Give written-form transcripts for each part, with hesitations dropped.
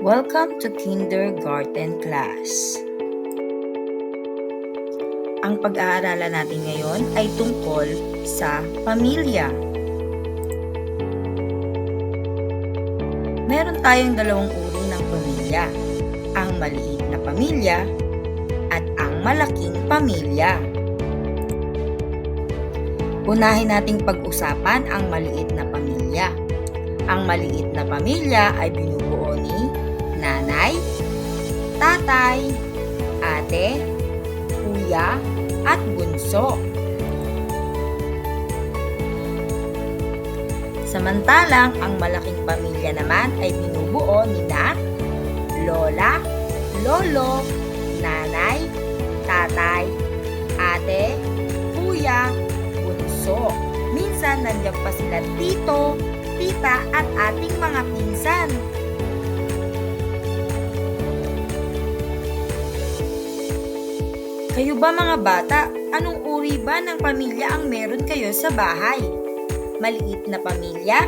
Welcome to Kindergarten Class. Ang pag-aaralan natin ngayon ay tungkol sa pamilya. Meron tayong dalawang uri ng pamilya, ang maliit na pamilya at ang malaking pamilya. Unahin nating pag-usapan ang maliit na pamilya. Ang maliit na pamilya ay binubuo ni nanay, tatay, ate, kuya, at bunso. Samantalang ang malaking pamilya naman ay binubuo nina lola, lolo, nanay, tatay, ate, kuya, bunso. Minsan nandiyan pa sila tito, tita at ating mga pinsan. Kayo ba mga bata, anong uri ba ng pamilya ang meron kayo sa bahay? Maliit na pamilya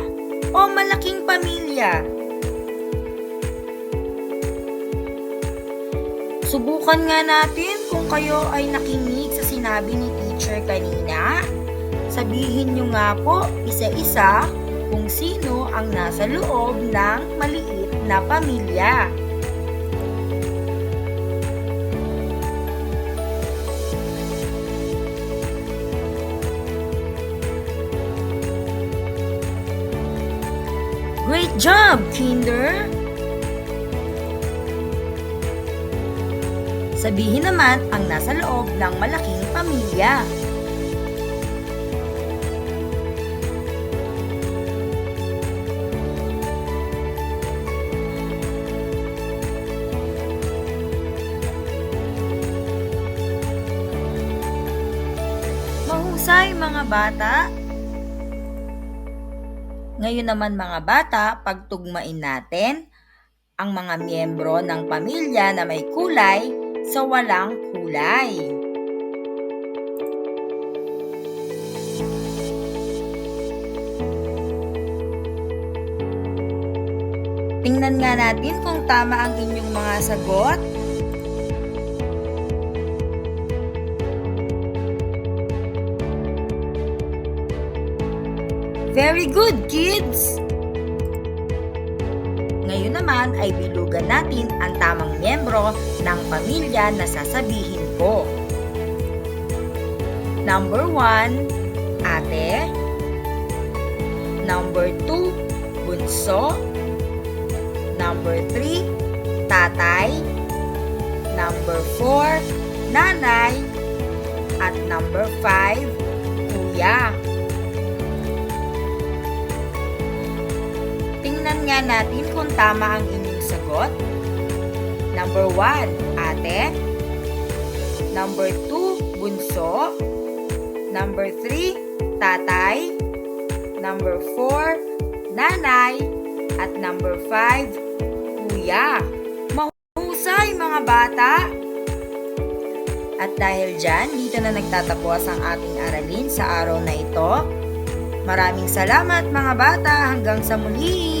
o malaking pamilya? Subukan nga natin kung kayo ay nakinig sa sinabi ni teacher kanina. Sabihin nyo nga po isa-isa kung sino ang nasa loob ng maliit na pamilya. Great job, Kinder! Sabihin naman ang nasa loob ng malaking pamilya. Mahusay mga bata! Ngayon naman mga bata, pagtugmain natin ang mga miyembro ng pamilya na may kulay sa walang kulay. Tingnan nga natin kung tama ang inyong mga sagot. Very good, kids! Ngayon naman ay bilugan natin ang tamang miyembro ng pamilya na sasabihin ko. Number 1, ate. Number 2, bunso. Number 3, tatay. Number 4, nanay. At number 5, kuya. Tingnan nga natin kung tama ang inyong sagot. Number 1, ate. Number 2, bunso. Number 3, tatay. Number 4, nanay. At number 5, kuya. Mahusay mga bata! At dahil dyan, dito na nagtatapos ang ating aralin sa araw na ito. Maraming salamat mga bata, hanggang sa muli!